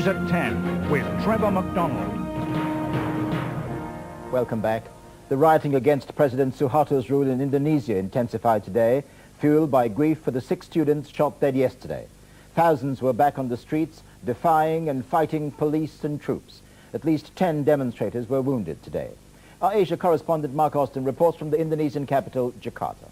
News at 10 with Trevor McDonald. Welcome back. The rioting against President Suharto's rule in Indonesia intensified today, fueled by grief for the 6 students shot dead yesterday. Thousands were back on the streets, defying and fighting police and troops. At least 10 demonstrators were wounded today. Our Asia correspondent Mark Austin reports from the Indonesian capital, Jakarta.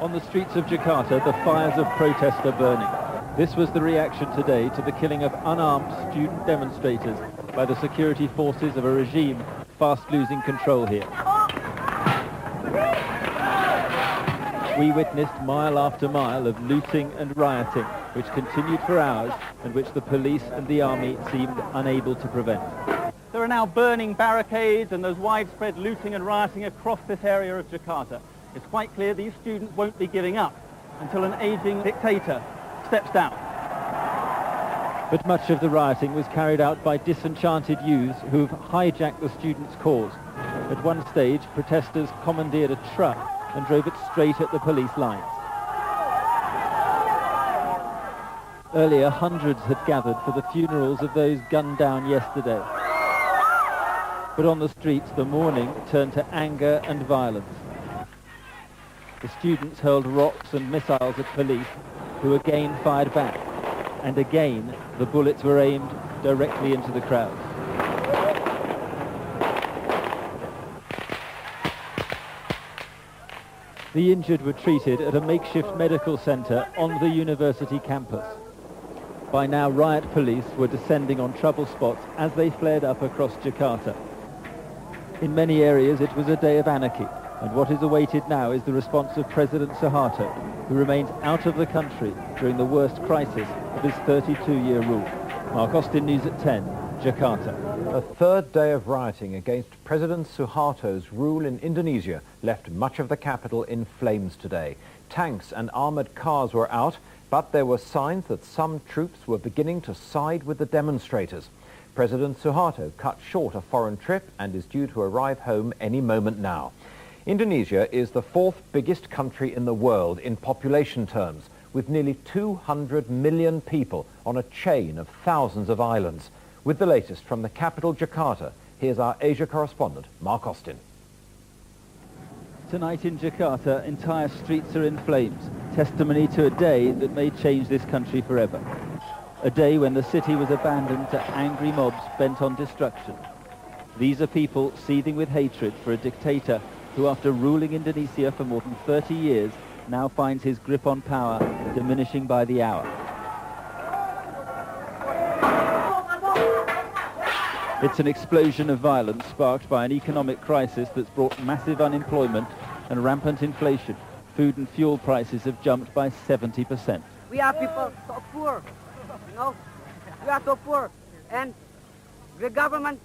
On the streets of Jakarta, the fires of protest are burning. This was the reaction today to the killing of unarmed student demonstrators by the security forces of a regime fast losing control here. We witnessed mile after mile of looting and rioting, which continued for hours and which the police and the army seemed unable to prevent. There are now burning barricades and there's widespread looting and rioting across this area of Jakarta. It's quite clear these students won't be giving up until an aging dictator steps down. But much of the rioting was carried out by disenchanted youths who've hijacked the students' cause. At one stage, protesters commandeered a truck and drove it straight at the police lines. Earlier, hundreds had gathered for the funerals of those gunned down yesterday. But on the streets, the mourning turned to anger and violence. The students hurled rocks and missiles at police, who again fired back. And again, the bullets were aimed directly into the crowd. The injured were treated at a makeshift medical centre on the university campus. By now, riot police were descending on trouble spots as they flared up across Jakarta. In many areas, it was a day of anarchy, and what is awaited now is the response of President Suharto, who remains out of the country during the worst crisis of his 32-year rule. Mark Austin, News at 10, Jakarta. A third day of rioting against President Suharto's rule in Indonesia left much of the capital in flames today. Tanks and armoured cars were out, but there were signs that some troops were beginning to side with the demonstrators. President Suharto cut short a foreign trip and is due to arrive home any moment now. Indonesia is the 4th biggest country in the world in population terms, with nearly 200 million people on a chain of thousands of islands. With the latest from the capital, Jakarta, here's our Asia correspondent, Mark Austin. Tonight in Jakarta, entire streets are in flames, testimony to a day that may change this country forever. A day when the city was abandoned to angry mobs bent on destruction. These are people seething with hatred for a dictator who, after ruling Indonesia for more than 30 years, now finds his grip on power diminishing by the hour. It's an explosion of violence sparked by an economic crisis that's brought massive unemployment and rampant inflation. Food and fuel prices have jumped by 70%. We are people so poor, you know, we are so poor, and the government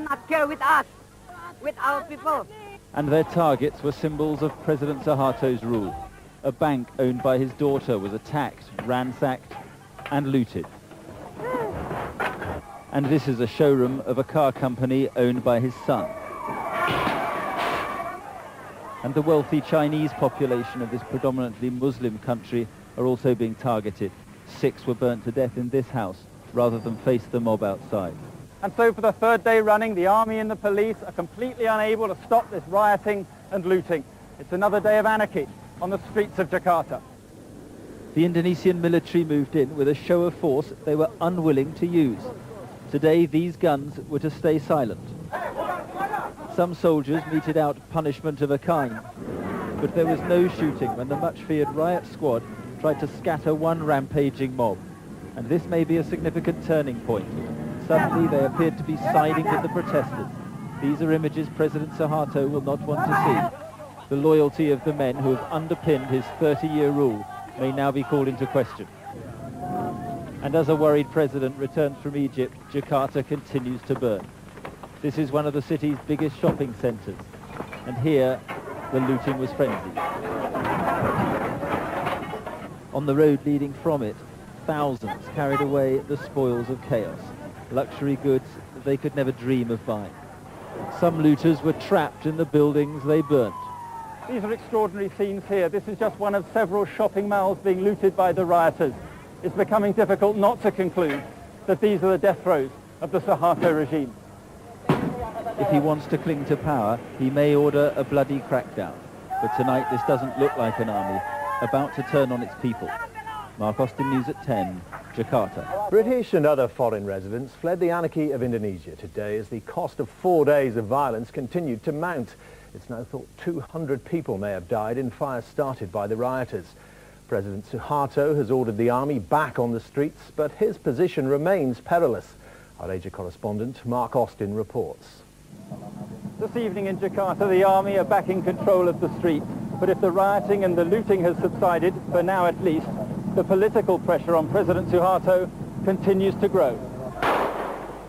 not care with us, with our people. And their targets were symbols of President Suharto's rule. A bank owned by his daughter was attacked, ransacked, and looted. And this is a showroom of a car company owned by his son. And the wealthy Chinese population of this predominantly Muslim country are also being targeted. 6 were burnt to death in this house rather than face the mob outside. And so for the 3rd day running, the army and the police are completely unable to stop this rioting and looting. It's another day of anarchy on the streets of Jakarta. The Indonesian military moved in with a show of force they were unwilling to use. Today, these guns were to stay silent. Some soldiers meted out punishment of a kind, but there was no shooting when the much-feared riot squad tried to scatter one rampaging mob. And this may be a significant turning point. Suddenly, they appeared to be siding with the protesters. These are images President Suharto will not want to see. The loyalty of the men who have underpinned his 30-year rule may now be called into question. And as a worried president returns from Egypt, Jakarta continues to burn. This is one of the city's biggest shopping centres, and here the looting was frenzied. On the road leading from it, thousands carried away the spoils of chaos, luxury goods they could never dream of buying. Some looters were trapped in the buildings they burnt. These are extraordinary scenes here. This is just one of several shopping malls being looted by the rioters. It's becoming difficult not to conclude that these are the death throes of the Suharto regime. If he wants to cling to power, he may order a bloody crackdown. But tonight this doesn't look like an army about to turn on its people. Mark Austin, News at 10, Jakarta. British and other foreign residents fled the anarchy of Indonesia today as the cost of 4 days of violence continued to mount. It's now thought 200 people may have died in fires started by the rioters. President Suharto has ordered the army back on the streets, but his position remains perilous. Our Asia correspondent Mark Austin reports. This evening in Jakarta, the army are back in control of the streets. But if the rioting and the looting has subsided, for now at least, the political pressure on President Suharto continues to grow.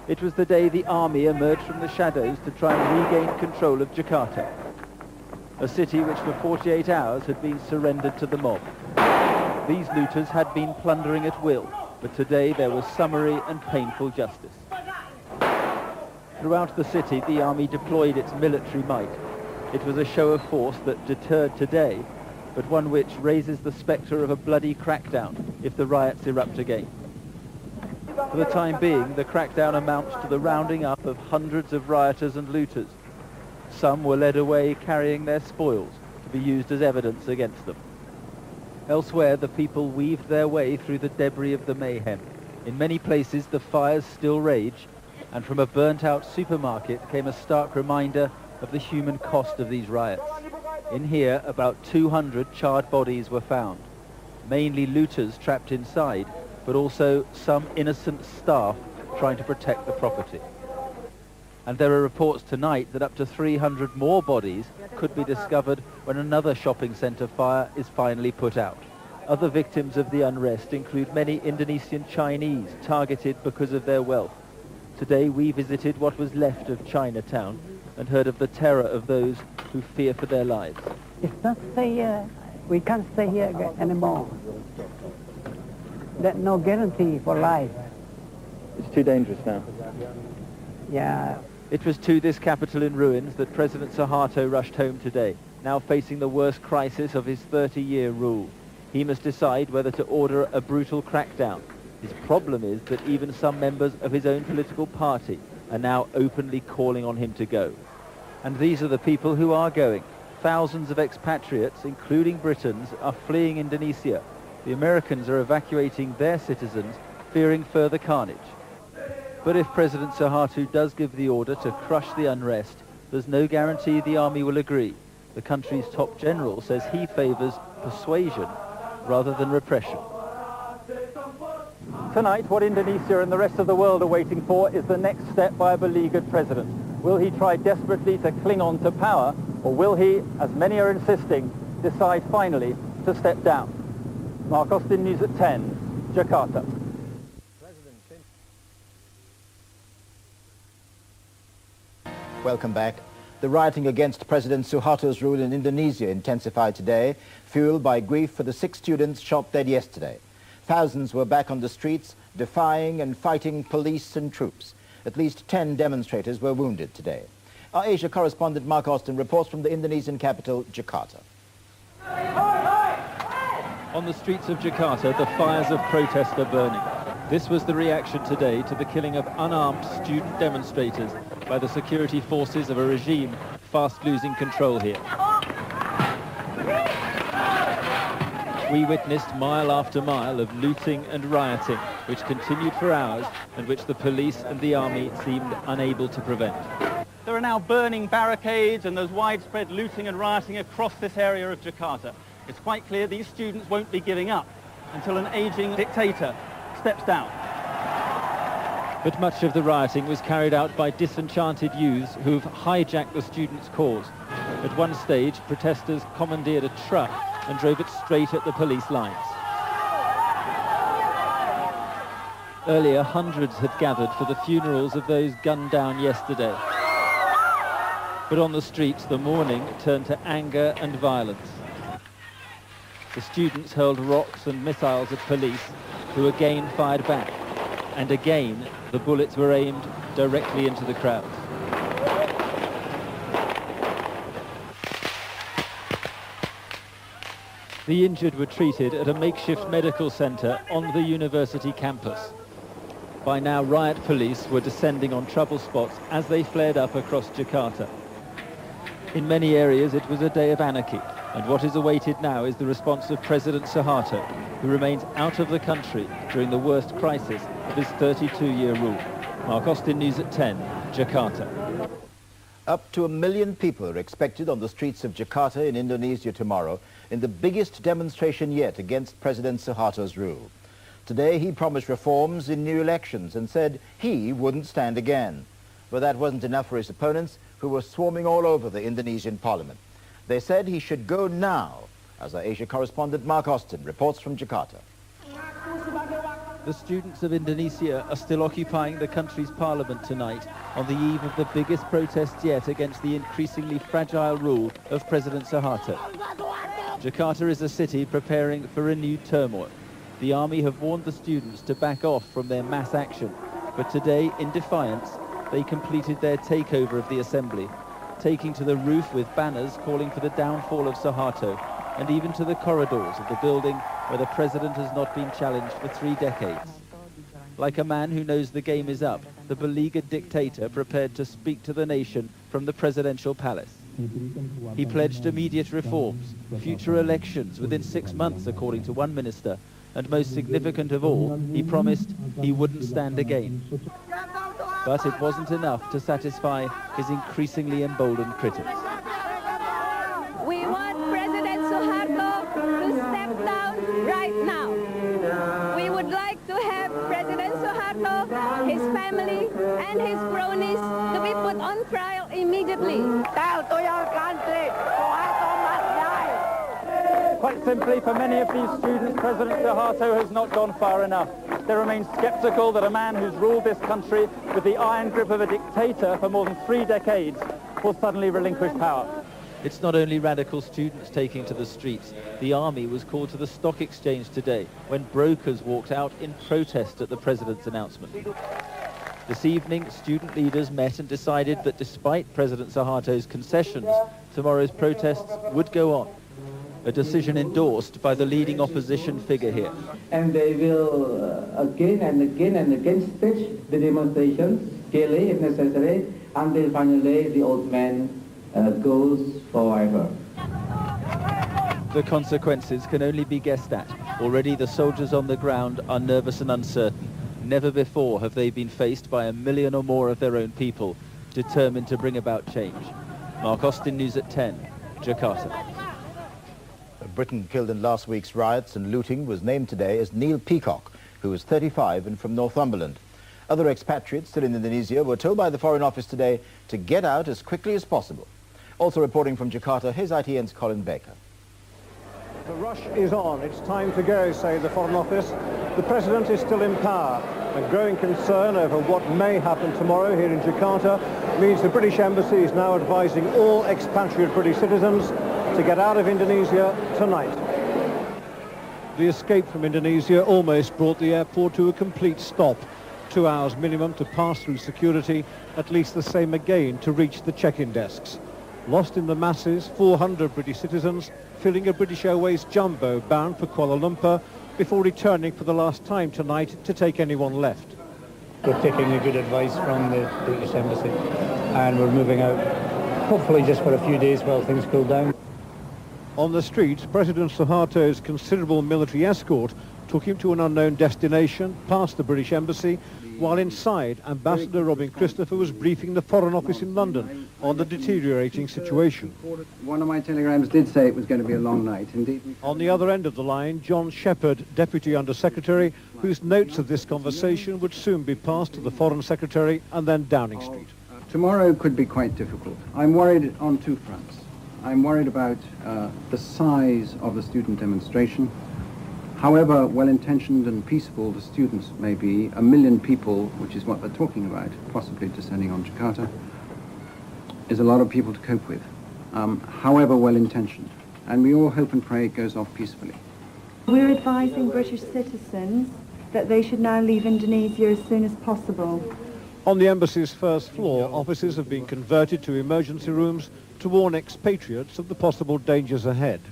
It was the day the army emerged from the shadows to try and regain control of Jakarta, a city which for 48 hours had been surrendered to the mob. These looters had been plundering at will, but today there was summary and painful justice. Throughout the city, the army deployed its military might. It was a show of force that deterred today, but one which raises the spectre of a bloody crackdown if the riots erupt again. For the time being, the crackdown amounts to the rounding up of hundreds of rioters and looters. Some were led away carrying their spoils to be used as evidence against them. Elsewhere, the people weaved their way through the debris of the mayhem. In many places, the fires still rage, and from a burnt-out supermarket came a stark reminder of the human cost of these riots. In here, about 200 charred bodies were found, mainly looters trapped inside, but also some innocent staff trying to protect the property. And there are reports tonight that up to 300 more bodies could be discovered when another shopping centre fire is finally put out. Other victims of the unrest include many Indonesian Chinese targeted because of their wealth. Today we visited what was left of Chinatown and heard of the terror of those who fear for their lives. It's not stay here. We can't stay here anymore. There's no guarantee for life. It's too dangerous now. Yeah. It was to this capital in ruins that President Suharto rushed home today, now facing the worst crisis of his 30-year rule. He must decide whether to order a brutal crackdown. His problem is that even some members of his own political party are now openly calling on him to go. And these are the people who are going. Thousands of expatriates, including Britons, are fleeing Indonesia. The Americans are evacuating their citizens, fearing further carnage. But if President Suharto does give the order to crush the unrest, there's no guarantee the army will agree. The country's top general says he favours persuasion rather than repression. Tonight, what Indonesia and the rest of the world are waiting for is the next step by a beleaguered president. Will he try desperately to cling on to power, or will he, as many are insisting, decide finally to step down? Mark Austin, News at 10, Jakarta. Welcome back. The rioting against President Suharto's rule in Indonesia intensified today, fueled by grief for the 6 students shot dead yesterday. Thousands were back on the streets, defying and fighting police and troops. At least 10 demonstrators were wounded today. Our Asia correspondent Mark Austin reports from the Indonesian capital, Jakarta. On the streets of Jakarta, the fires of protest are burning. This was the reaction today to the killing of unarmed student demonstrators by the security forces of a regime fast losing control here. We witnessed mile after mile of looting and rioting, which continued for hours and which the police and the army seemed unable to prevent. There are now burning barricades and there's widespread looting and rioting across this area of Jakarta. It's quite clear these students won't be giving up until an aging dictator steps down. But much of the rioting was carried out by disenchanted youths who've hijacked the students' cause. At one stage, protesters commandeered a truck and drove it straight at the police lines. Earlier, hundreds had gathered for the funerals of those gunned down yesterday. But on the streets, the mourning turned to anger and violence. The students hurled rocks and missiles at police, who again fired back. And again, the bullets were aimed directly into the crowds. The injured were treated at a makeshift medical centre on the university campus. By now, riot police were descending on trouble spots as they flared up across Jakarta. In many areas, it was a day of anarchy, and what is awaited now is the response of President Suharto, who remains out of the country during the worst crisis of his 32-year rule. Mark Austin, News at 10, Jakarta. Up to 1 million people are expected on the streets of Jakarta in Indonesia tomorrow in the biggest demonstration yet against President Suharto's rule. Today he promised reforms in new elections and said he wouldn't stand again. But that wasn't enough for his opponents, who were swarming all over the Indonesian parliament. They said he should go now, as our Asia correspondent Mark Austin reports from Jakarta. The students of Indonesia are still occupying the country's parliament tonight on the eve of the biggest protests yet against the increasingly fragile rule of President Suharto. Jakarta is a city preparing for renewed turmoil. The army have warned the students to back off from their mass action, but today, in defiance, they completed their takeover of the assembly, taking to the roof with banners calling for the downfall of Suharto, and even to the corridors of the building where the president has not been challenged for 3 decades. Like a man who knows the game is up, the beleaguered dictator prepared to speak to the nation from the presidential palace. He pledged immediate reforms, future elections within 6 months, according to one minister, and most significant of all, he promised he wouldn't stand again. But it wasn't enough to satisfy his increasingly emboldened critics. We want President Suharto to step down right now. We would like to have President Suharto, his family, and his cronies to be put on trial immediately. Tell to your country, Suharto must die. Quite simply, for many of these students, President Suharto has not gone far enough. They remain sceptical that a man who's ruled this country with the iron grip of a dictator for more than 3 decades will suddenly relinquish power. It's not only radical students taking to the streets. The army was called to the stock exchange today when brokers walked out in protest at the president's announcement. This evening, student leaders met and decided that despite President Suharto's concessions, tomorrow's protests would go on. A decision endorsed by the leading opposition figure here. And they will again and again and again stage the demonstrations, daily if necessary, until finally the old man goes forever. The consequences can only be guessed at. Already the soldiers on the ground are nervous and uncertain. Never before have they been faced by 1 million or more of their own people, determined to bring about change. Mark Austin, News at 10, Jakarta. Britain killed in last week's riots and looting was named today as Neil Peacock, who is 35 and from Northumberland. Other expatriates still in Indonesia were told by the Foreign Office today to get out as quickly as possible. Also reporting from Jakarta, here's ITN's Colin Baker. The rush is on. It's time to go, say the Foreign Office. The President is still in power, and growing concern over what may happen tomorrow here in Jakarta means the British Embassy is now advising all expatriate British citizens to get out of Indonesia tonight. The escape from Indonesia almost brought the airport to a complete stop. 2 hours minimum to pass through security, at least the same again to reach the check-in desks. Lost in the masses, 400 British citizens filling a British Airways jumbo bound for Kuala Lumpur before returning for the last time tonight to take anyone left. We're taking the good advice from the British Embassy and we're moving out, hopefully just for a few days while things cool down. On the streets, President Suharto's considerable military escort took him to an unknown destination, past the British Embassy, while inside, Ambassador Robin Christopher was briefing the Foreign Office in London on the deteriorating situation. One of my telegrams did say it was going to be a long night, indeed. On the other end of the line, John Shepherd, Deputy Under-Secretary, whose notes of this conversation would soon be passed to the Foreign Secretary and then Downing Street. Tomorrow could be quite difficult. I'm worried on 2 fronts. I'm worried about the size of the student demonstration. However well-intentioned and peaceful the students may be, 1 million people, which is what they're talking about, possibly descending on Jakarta, is a lot of people to cope with, however well-intentioned. And we all hope and pray it goes off peacefully. We're advising British citizens that they should now leave Indonesia as soon as possible. On the embassy's first floor, offices have been converted to emergency rooms to warn expatriates of the possible dangers ahead.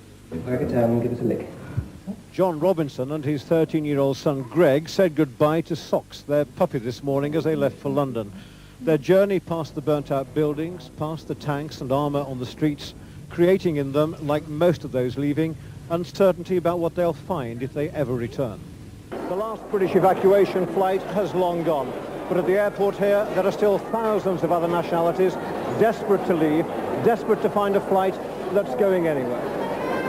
John Robinson and his 13-year-old son Greg said goodbye to Socks, their puppy, this morning as they left for London. Their journey past the burnt-out buildings, past the tanks and armour on the streets, creating in them, like most of those leaving, uncertainty about what they'll find if they ever return. The last British evacuation flight has long gone, but at the airport here there are still thousands of other nationalities desperate to leave, desperate to find a flight that's going anywhere.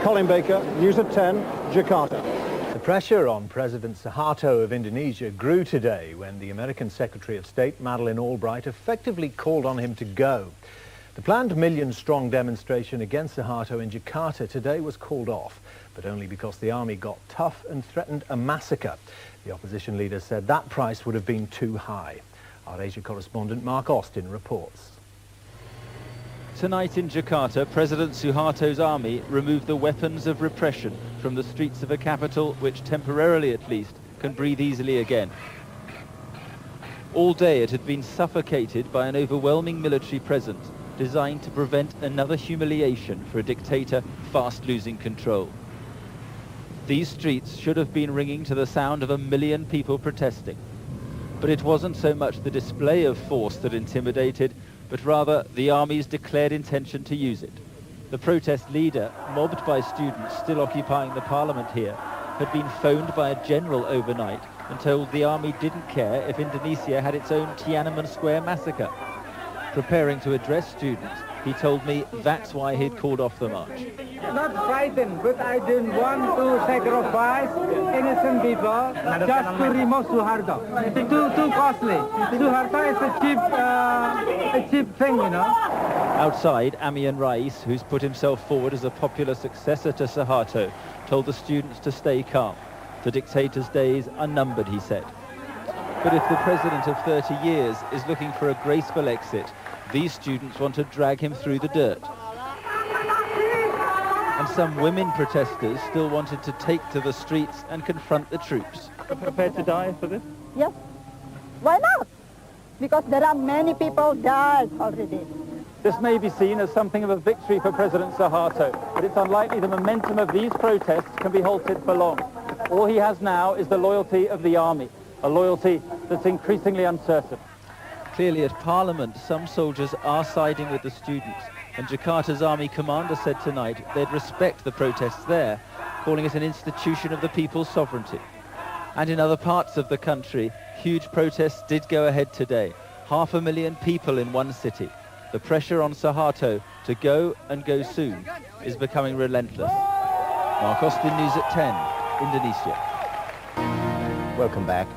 Colin Baker, News at 10, Jakarta. The pressure on President Suharto of Indonesia grew today when the American Secretary of State, Madeleine Albright, effectively called on him to go. The planned million-strong demonstration against Suharto in Jakarta today was called off, but only because the army got tough and threatened a massacre. The opposition leader said that price would have been too high. Our Asia correspondent Mark Austin reports. Tonight in Jakarta, President Suharto's army removed the weapons of repression from the streets of a capital which, temporarily at least, can breathe easily again. All day it had been suffocated by an overwhelming military presence designed to prevent another humiliation for a dictator fast losing control. These streets should have been ringing to the sound of 1 million people protesting. But it wasn't so much the display of force that intimidated, but rather the army's declared intention to use it. The protest leader, mobbed by students still occupying the parliament here, had been phoned by a general overnight and told the army didn't care if Indonesia had its own Tiananmen Square massacre. Preparing to address students, he told me that's why he'd called off the march. Not frightened, but I didn't want to sacrifice innocent people just to remove Suharto. Too costly. Suharto is a cheap thing, you know. Outside, Amian Rais, who's put himself forward as a popular successor to Suharto, told the students to stay calm. The dictator's days are numbered, he said. But if the president of 30 years is looking for a graceful exit, these students want to drag him through the dirt. And some women protesters still wanted to take to the streets and confront the troops. Are you prepared to die for this? Yes. Why not? Because there are many people died already. This may be seen as something of a victory for President Suharto, but it's unlikely the momentum of these protests can be halted for long. All he has now is the loyalty of the army, a loyalty that's increasingly uncertain. Clearly at Parliament, some soldiers are siding with the students, and Jakarta's army commander said tonight they'd respect the protests there, calling it an institution of the people's sovereignty. And in other parts of the country, huge protests did go ahead today. 500,000 people in one city. The pressure on Suharto to go and go soon is becoming relentless. Mark Austin, News at 10, Indonesia. Welcome back.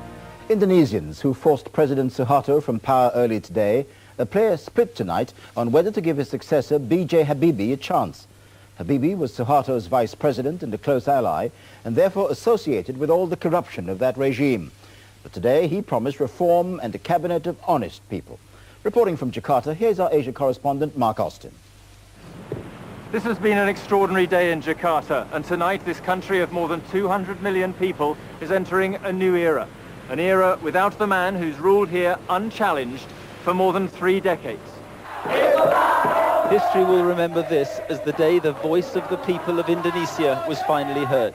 Indonesians who forced President Suharto from power early today play a split tonight on whether to give his successor B.J. Habibie a chance. Habibie was Suharto's vice president and a close ally, and therefore associated with all the corruption of that regime. But today he promised reform and a cabinet of honest people. Reporting from Jakarta, here's our Asia correspondent Mark Austin. This has been an extraordinary day in Jakarta, and tonight this country of more than 200 million people is entering a new era. An era without the man who's ruled here unchallenged for more than 3 decades. History will remember this as the day the voice of the people of Indonesia was finally heard.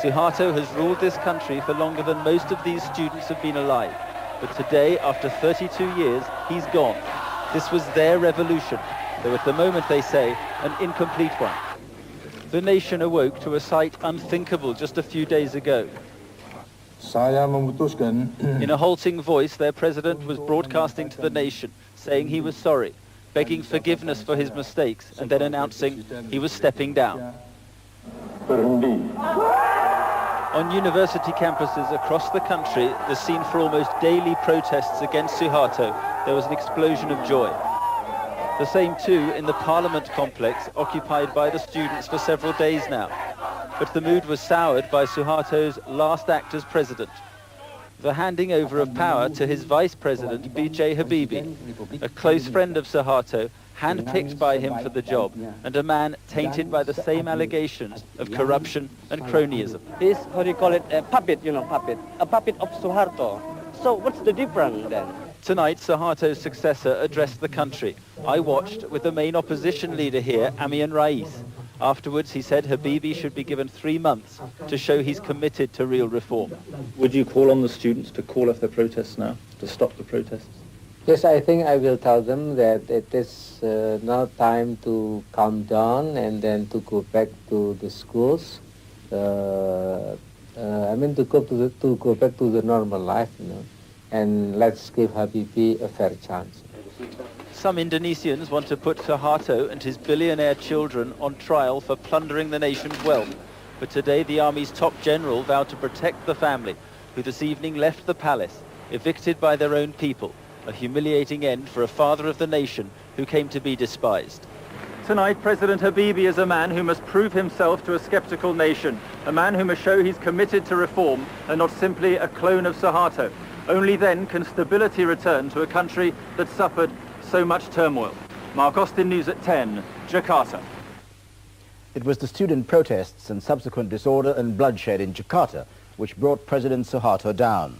Suharto has ruled this country for longer than most of these students have been alive. But today, after 32 years, he's gone. This was their revolution, though at the moment they say, an incomplete one. The nation awoke to a sight unthinkable just a few days ago. In a halting voice, their president was broadcasting to the nation, saying he was sorry, begging forgiveness for his mistakes, and then announcing he was stepping down. On university campuses across the country, the scene for almost daily protests against Suharto, there was an explosion of joy. The same too in the Parliament complex, occupied by the students for several days now. But the mood was soured by Suharto's last act as president. The handing over of power to his vice president, B.J. Habibie, a close friend of Suharto, handpicked by him for the job, and a man tainted by the same allegations of corruption and cronyism. This, how do you call it, a puppet, puppet. A puppet of Suharto. So what's the difference then? Tonight, Suharto's successor addressed the country. I watched with the main opposition leader here, Amian Rais. Afterwards, he said Habibie should be given 3 months to show he's committed to real reform. Would you call on the students to call off their protests now, to stop the protests? Yes, I think I will tell them that it is now time to calm down and then to go back to the schools. To go back to the normal life, and let's give Habibie a fair chance. Some Indonesians want to put Suharto and his billionaire children on trial for plundering the nation's wealth. But today the army's top general vowed to protect the family, who this evening left the palace, evicted by their own people. A humiliating end for a father of the nation who came to be despised. Tonight, President Habibie is a man who must prove himself to a sceptical nation, a man who must show he's committed to reform and not simply a clone of Suharto. Only then can stability return to a country that suffered so much turmoil. Mark Austin, News at 10, Jakarta. It was the student protests and subsequent disorder and bloodshed in Jakarta which brought President Suharto down.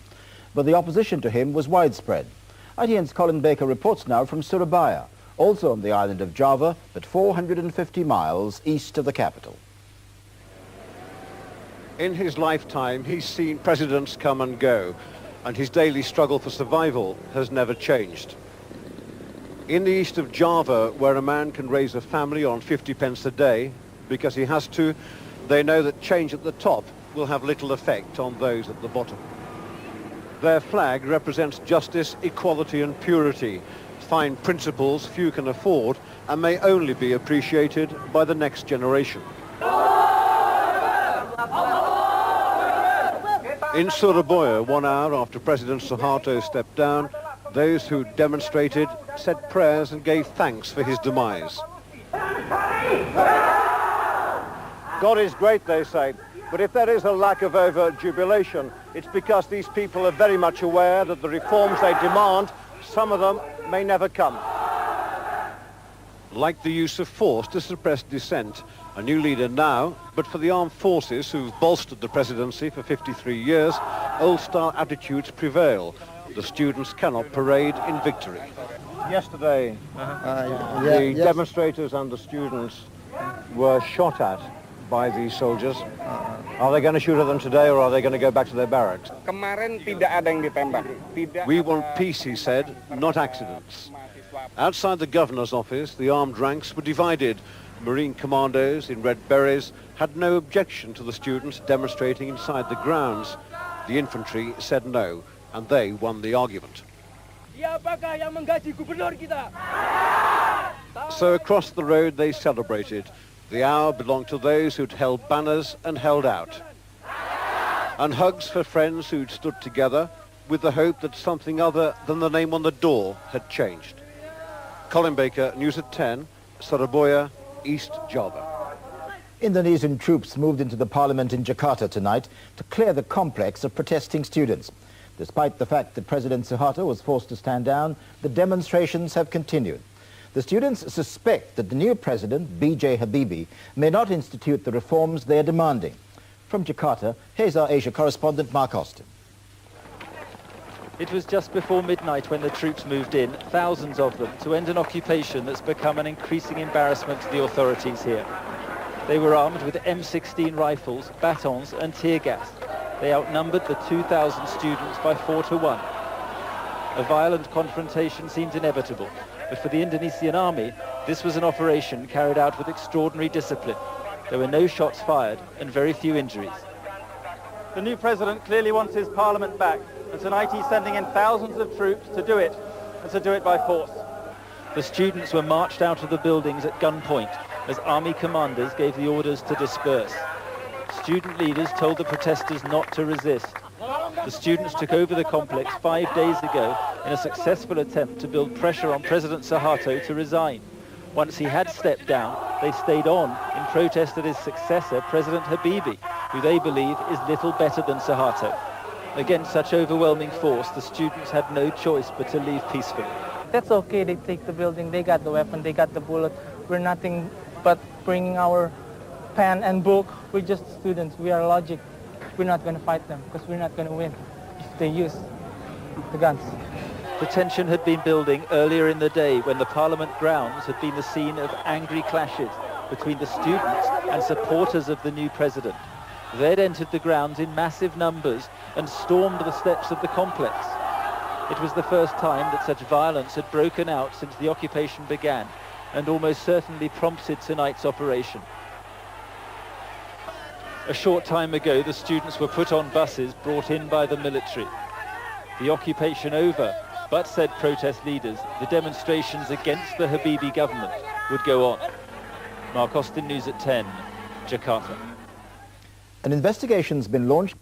But the opposition to him was widespread. ITN's Colin Baker reports now from Surabaya, also on the island of Java, but 450 miles east of the capital. In his lifetime, he's seen presidents come and go, and his daily struggle for survival has never changed. In the east of Java, where a man can raise a family on 50 pence a day because he has to, they know that change at the top will have little effect on those at the bottom. Their flag represents justice, equality and purity, fine principles few can afford and may only be appreciated by the next generation. In Surabaya, 1 hour after President Suharto stepped down, those who demonstrated said prayers and gave thanks for his demise. God is great, they say, but if there is a lack of over-jubilation, it's because these people are very much aware that the reforms they demand, some of them may never come. Like the use of force to suppress dissent, a new leader now, but for the armed forces who've bolstered the presidency for 53 years, old-style attitudes prevail. The students cannot parade in victory. Yesterday, the demonstrators and the students were shot at by these soldiers. Are they going to shoot at them today, or are they going to go back to their barracks? We want peace, he said, not accidents. Outside the governor's office, the armed ranks were divided. Marine commandos in red berets had no objection to the students demonstrating inside the grounds. The infantry said no, and they won the argument. So across the road they celebrated. The hour belonged to those who'd held banners and held out. And hugs for friends who'd stood together with the hope that something other than the name on the door had changed. Colin Baker, News at 10, Surabaya, East Java. Indonesian troops moved into the parliament in Jakarta tonight to clear the complex of protesting students. Despite the fact that President Suharto was forced to stand down, the demonstrations have continued. The students suspect that the new president, B.J. Habibie, may not institute the reforms they are demanding. From Jakarta, here's our Asia correspondent, Mark Austin. It was just before midnight when the troops moved in, thousands of them, to end an occupation that's become an increasing embarrassment to the authorities here. They were armed with M16 rifles, batons and tear gas. They outnumbered the 2,000 students by 4 to 1. A violent confrontation seemed inevitable, but for the Indonesian army, this was an operation carried out with extraordinary discipline. There were no shots fired and very few injuries. The new president clearly wants his parliament back, and tonight he's sending in thousands of troops to do it, and to do it by force. The students were marched out of the buildings at gunpoint as army commanders gave the orders to disperse. Student leaders told the protesters not to resist. The students took over the complex 5 days ago in a successful attempt to build pressure on President Suharto to resign. Once he had stepped down, they stayed on in protest at his successor, President Habibie, who they believe is little better than Suharto. Against such overwhelming force, the students had no choice but to leave peacefully. That's okay, they take the building, they got the weapon, they got the bullet. We're nothing but bringing our pen and book. We're just students, we are logic. We're not going to fight them because we're not going to win if they use the guns. The tension had been building earlier in the day when the parliament grounds had been the scene of angry clashes. between the students and supporters of the new president. They'd entered the grounds in massive numbers and stormed the steps of the complex. It was the first time that such violence had broken out since the occupation began, and almost certainly prompted tonight's operation. A short time ago, the students were put on buses brought in by the military. The occupation over, but said protest leaders, the demonstrations against the Habibie government would go on. Mark Austin, News at 10, Jakarta. An investigation's been launched